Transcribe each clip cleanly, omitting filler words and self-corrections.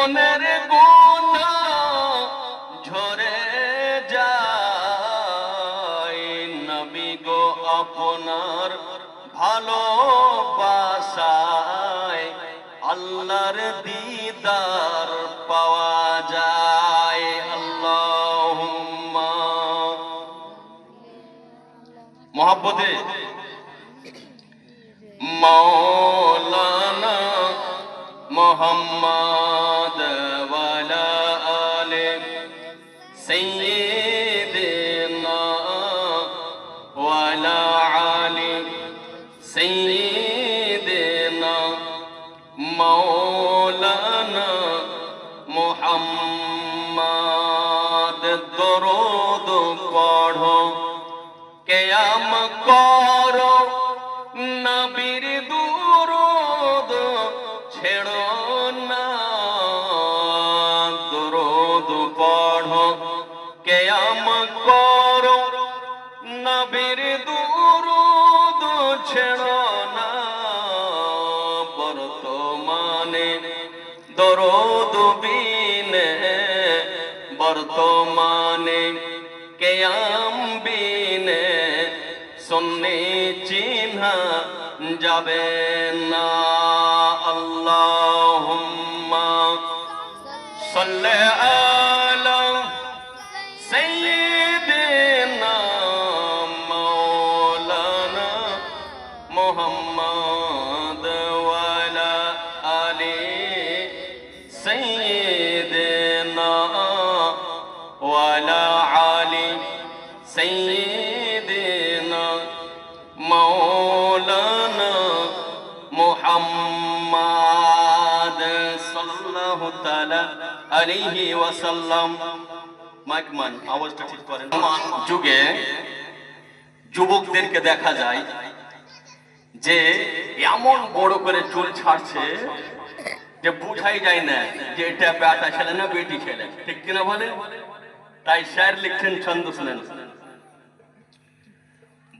জীবনের গুণা ঝরে যায়, নবী গো আপনার ভালোবাসায় আল্লাহর দিদার পাওয়া যায়। আল্লাহুম্মা মোহাব্বতে মাওলানা মুহাম্মদ ওয়ালা আলে সাইয়্যিদিনা ওয়ালা আলি সাইয়্যিদিনা মাওলানা মুহাম্মদ। দরুদ পড়ো কিয়াম করো নবীর দুরুদ ছেড়ো না, দুরুদ পড়ো কিয়াম করো নবীর দুরুদ ছেড়ো না। বর্তমানে দরুদ বিনে, বর্তমানে কিয়াম বিনে সুন্নি চিন্হা যাবে না। আল্লাহুম্মা সাল্লি আলা সাইয়্যিদিনা মাওলানা মুহাম্মদ ওয়ালা আলি সাইয়্যিদিনা ওয়ালা আলি সাইয়্যিদিনা মাওলানা মুহাম্মদ সাল্লাল্লাহু তাআলা আলাইহি ওয়াসাল্লাম। মাইকমান আওয়াজটা ঠিক করেন। যুগে যুবকদেরকে দেখা যায় যে এমন বড় করে চুল ছাড়ছে যে বুঝাই যায় না যে এটা বেটা ছেলে না বেটি ছেলে, ঠিক কিনা বলে? তাই শায়ের লিখছেন, ছন্দ শুনেন।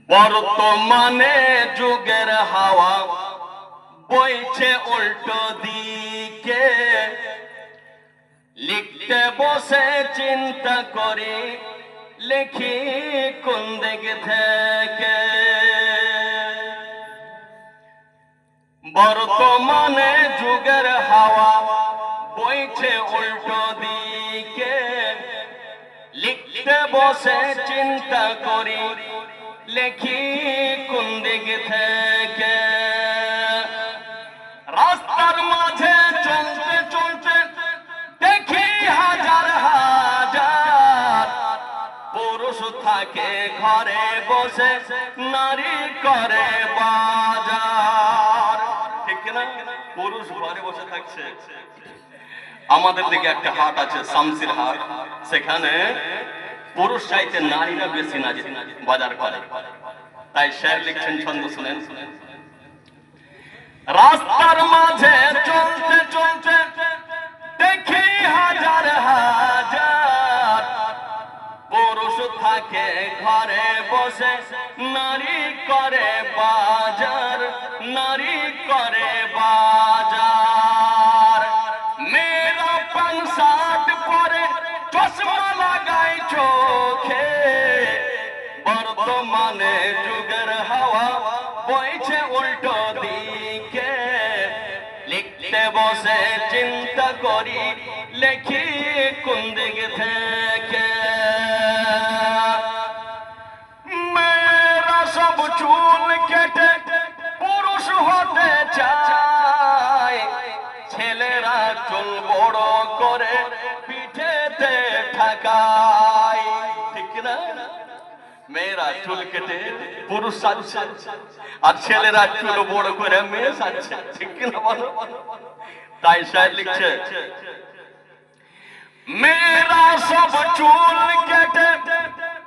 বর্তমানে যুগের হাওয়া বইছে উল্টো দিকে, লিখতে বসে চিন্তা করি লিখি কোন দিক থেকে। বর্তমানে যুগের হাওয়া বইছে উল্টো দিকে, লিখতে বসে চিন্তা করি লেখি কোন দিক থেকে। রাস্তার মাঝে চলতে চলতে দেখি হাজার হাজার পুরুষ থাকে ঘরে বসে, নারী করে বাজার, ঠিক না? পুরুষ ঘরে বসে থাকছে। আমাদের দিকে একটা হাট আছে শামসির হাট, সেখানে পুরুষ চাইতে নারীরা বেশি না বাজার করে। তাই শের লিখছেন, ছন্দ শুনেন। রাস্তার মাঝে চলতে চলতে দেখি হাজার হাজার পুরুষ থাকে ঘরে বসে, নারী করে বাজার, নারী করে বাজার। মেয়েরা প্যান্ট শার্ট পরে চশমা লাগাই চোখে, বর্তমানে যুগের হাওয়া বইছে উল্টো দিকে, লিখতে বসে চিন্তা করি লেখি কোন দিক থেকে। মেয়েরা সব চুল কেটে পুরুষ হতে চায়, ছেলেরা চুল বড় করে পিঠেতে ঠাকায়, ঠিক না? মেয়েরা চুল কেটে পুরুষ সাজছে আর ছেলেরা চুল বড় করে মেয়ে সাজছে, ঠিক না বলো? তাই শায়ের লিখছে, মেয়েরা সব চুল কেটে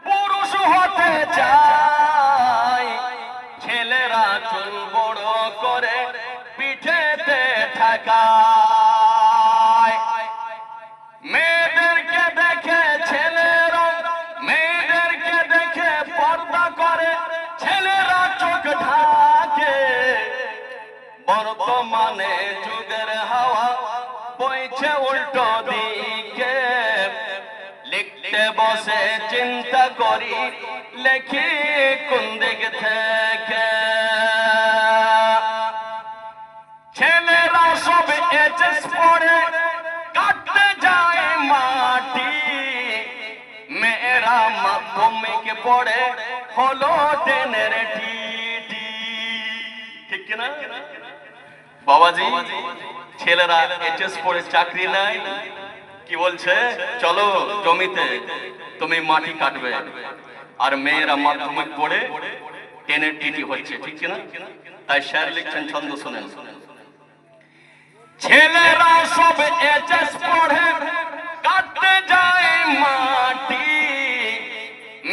পুরুষ হতে চায়, ছেলেরা চুল বড় করে পিঠেতে ঠাকায়। মেয়েদেরকে দেখে ছেলেরা, মেয়েদেরকে দেখে পর্দা করে ছেলেরা চোখ ঢাকে। বর্তমানে যুগের হাওয়া বইছে উল্টো লিখতে বসে চিন্তা করি লেখি কোন দিক থেকে ছেলেরা সব এইচএস পড়ে কাটতে যায় মাটি মেয়েরা মাধ্যমিক পড়ে হলো টেনের টিটি ঠিক কিনা বাবাজি ছেলেরা এইচএস পড়ে চাকরি নাই কি বলছে চলো জমিতে তুমি মাটি কাটবে আর মেয়েরা মাধ্যমিক পড়ে টেনের টিটি হচ্ছে ঠিক কিনা তাই শের লিখছেন ছন্দ শুনেন ছেলেরা সব এইচএস পড়ে কাটতে যায় মাটি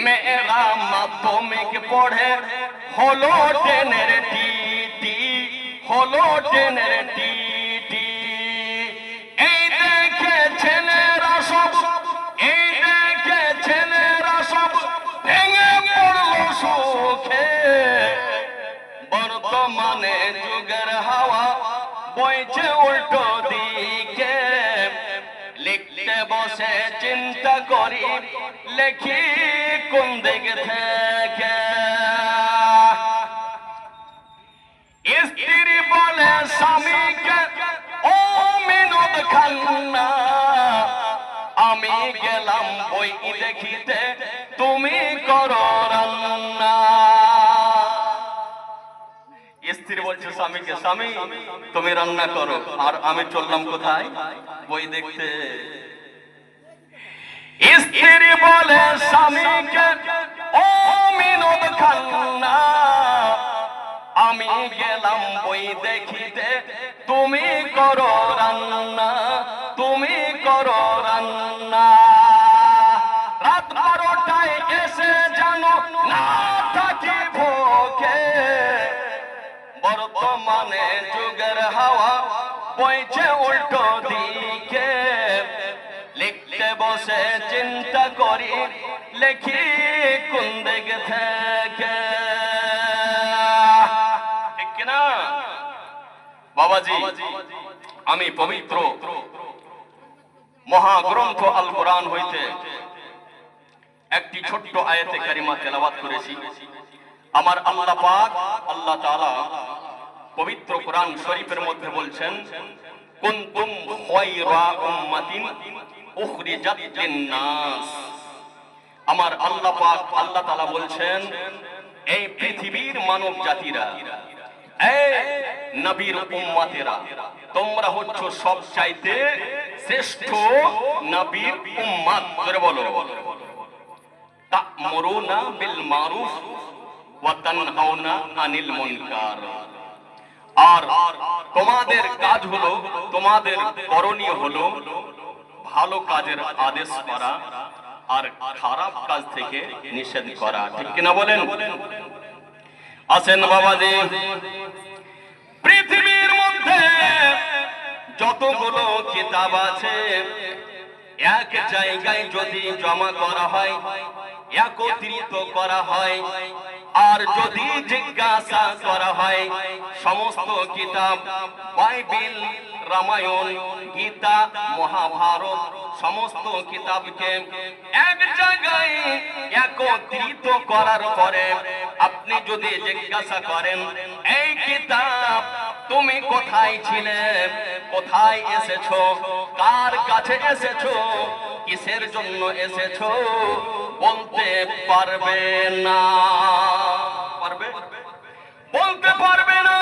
মেয়েরা মাধ্যমিক পড়ে হলো টেনের টিটি হলো টেনের টিটি এই দেখে ছেলেরা সব এই দেখে ছেলেরা সব ভেঙে পড়লো সুখে বর্তমানে যুগের হাওয়া বইছে উল্টো দিকে লিখতে বসে চিন্তা করি লেখি কোন দিক থেকে স্ত্রী বলে স্বামীকে ও মিনদ খান্না আমি গেলাম বই দেখিতে তুমি করো রান্না স্ত্রী বলছে স্বামীকে স্বামী তুমি রান্না করো আর আমি চললাম কোথায় বই দেখতে স্ত্রী বলে স্বামীকে ও মিনদ খান্না আমি গেলাম বই দেখিতে তুমি করো রান্না তুমি করো রান্না রাত 12টায় এসে জানো না থাকি ভোগে বর্তমানে যুগের হাওয়া বইছে উল্টো দিকে লিখতে বসে চিন্তা করি লেখি কোন দিক থেকে ঠিক কিনা বাবাজি আমি পবিত্র মহাগ্রন্থ আল কোরআন হইতে একটি ছোট্ট আয়াতে কারিমা তেলাওয়াত করেছি আমার আল্লাহ পাক আল্লাহ তাআলা পবিত্র কোরআন শরীফের মধ্যে বলছেন কুনতুম খায়রা উম্মাতিন উখরিজাত লিন-নাস আমার আল্লাহ পাক আল্লাহ তাআলা বলছেন এই পৃথিবীর মানব জাতিরা এই নবীর উম্মতেরা তোমরা হচ্ছ সবচাইতে শ্রেষ্ঠ নবীর উম্মত করে বলো তা'মুরুনা বিল মারুফ ওয়া তানহাউনা আনিল মুনকার আর তোমাদের কাজ হলো তোমাদের করণীয় হলো ভালো কাজের আদেশ করা আর খারাপ কাজ থেকে নিষেধ করা ঠিক কিনা বলেন আসেন বাবাজি পৃথিবীর মধ্যে যতগুলো কিতাব আছে এক জায়গায় যদি জমা করা হয় একত্রিত করা হয় আর যদি জিজ্ঞাসা করা হয় সমস্ত কিতাব বাইবেল রামায়ণ গীতা মহাভারত সমস্ত কিতাবকে এক জায়গায় একত্রিত করার পরে আপনি যদি জিজ্ঞাসা করেন এই কিতাব তুমি কোথায় ছিলে কোথায় এসেছো কার কাছে এসেছো কিসের জন্য এসেছো বলতে পারবে না পারবে বলতে পারবে না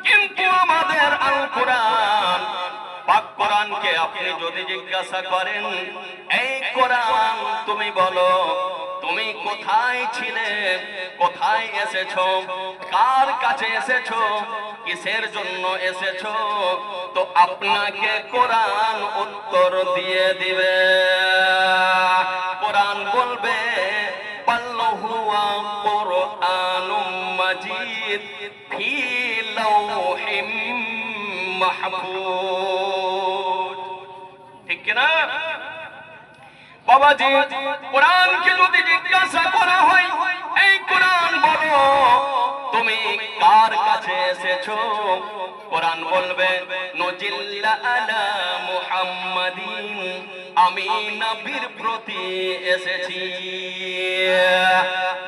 কিন্তু আমাদের আল কোরআন পাক কোরআনকে আপনি যদি জিজ্ঞাসা করেন এই কোরআন তুমি বলো তুমি কোথায় ছিলে কোথায় এসেছো কার কাছে এসেছো কিসের জন্য এসেছো তো আপনাকে কোরআন উত্তর দিয়ে দিবে কোরআন বলবে বাল হুয়া কুরআনুম মাজিদ ফি লাওহিম মাহফুজ ঠিক কি না বাবাজি কোরআনকে যদি জিজ্ঞাসা করা হয় এই কোরআন বলো তুমি কার কাছে এসেছো কোরআন বলবে নজিল্লা আলা মুহাম্মাদিন আমি নবীর প্রতি এসেছি।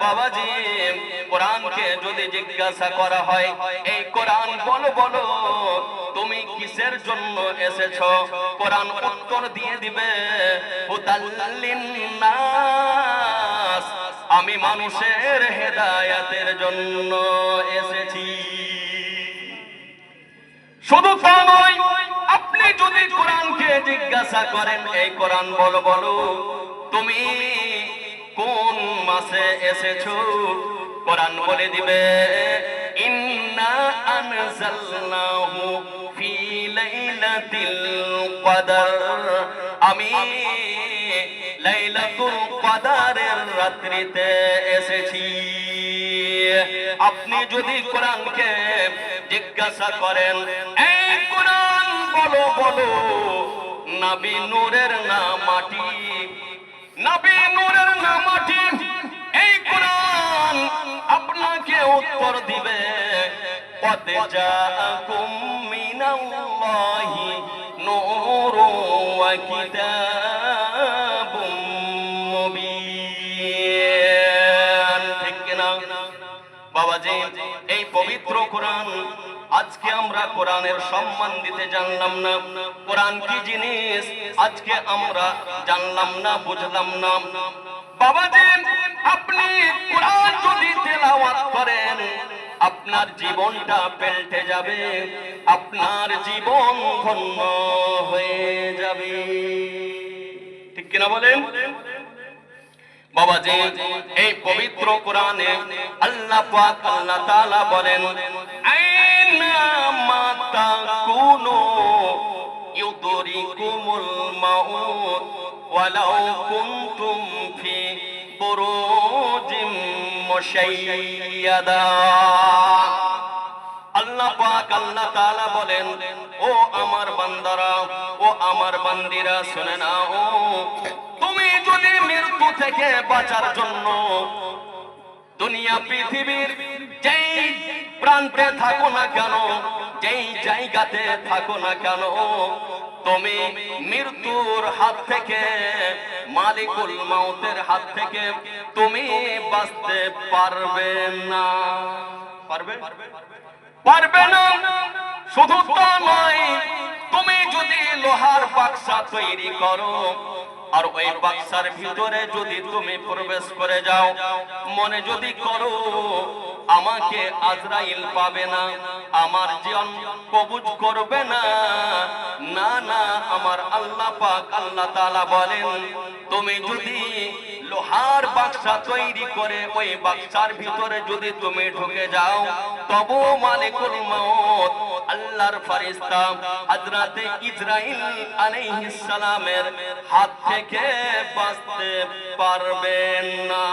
বাবাজি, কোরআনকে যদি জিজ্ঞাসা করা হয়, এই কোরআন বলো বলো তুমি কিসের জন্য এসেছো, কোরআন উত্তর দিয়ে দিবে হুদাল্লিন নাস, আমি মানুষের হেদায়াতের জন্য এসেছি। শুধু তা নয়, আপনি যদি কোরআনকে জিজ্ঞাসা করেন এই কোরআন বলো বলো তুমি কোন মাসে এসেছো, কোরআন বলে দিবে ইন্না আনজালনাহু ফি লাইলাতিল কদর, আমি লাইলাতুল কদরের রাত্রিতে এসেছি। আপনি যদি কোরআনকে জিজ্ঞাসা করেন এই কোরআন বলো বলো নবী নূরের না মাটি, নবী নূরের না মাটি, এই কোরআন আপনাকে উত্তর দিবে কদ জাআকুম মিনাল্লাহি নূরুন ওয়া কিতাবুম মুবিন। ঠিক কিনা বাবাজি? এই পবিত্র কোরআন, আজকে আমরা কোরআনের সম্মান দিতে জানলাম না, কোরআন কি জিনিস আজকে আমরা জানলাম না, বুঝলাম না। বাবাজি, আপনি কোরআন যদি তেলাওয়াত করেন আপনার জীবনটা পাল্টে যাবে, আপনার জীবন ধন্য হয়ে যাবে। ঠিক কিনা বলেন বাবাজি? এই পবিত্র কোরআনে আল্লাহ পাক আল্লাহ তাআলা বলেন আইনা মা তাকুনু ইউদরিকুমুল মাউত ওয়ালাউ কুনতুম ফি বুরুজিম মুশাইয়াদা। আল্লাহ পাক আল্লাহ তাআলা বলেন ও আমার বান্দারা, ও আমার বান্দিরা শুনে নাও, তুমি যদি মৃত্যু থেকে বাঁচার জন্য দুনিয়া পৃথিবীর যেই প্রান্তে থাকো না কেন, যেই জায়গাতে থাকো না কেন, তুমি মৃত্যুর হাত থেকে, মালিকুল মাউতের হাত থেকে তুমি বাঁচতে পারবে না। পারবে? পারবে না। শুধু তা নয়, তুমি যদি লোহার বাক্সা তৈরি করো আর ওই বাক্সার ভিতরে যদি তুমি প্রবেশ করে যাও, মনে যদি করো আমাকে আজরাইল পাবে না, আমার জীবন কবুজ করবে না, না না, আমার আল্লাহ পাক আল্লাহ তাআলা বলেন তুমি যদি লোহার বাক্সা তৈরি করে ওই বাক্সার ভিতরে যদি তুমি ঢুকে যাও, তবু মালিকুল মাউত আল্লাহর ফেরেশতা হযরতে ইসরাইল আলাইহিস সালামের হাত থেকে বাঁচতে পারবেন না।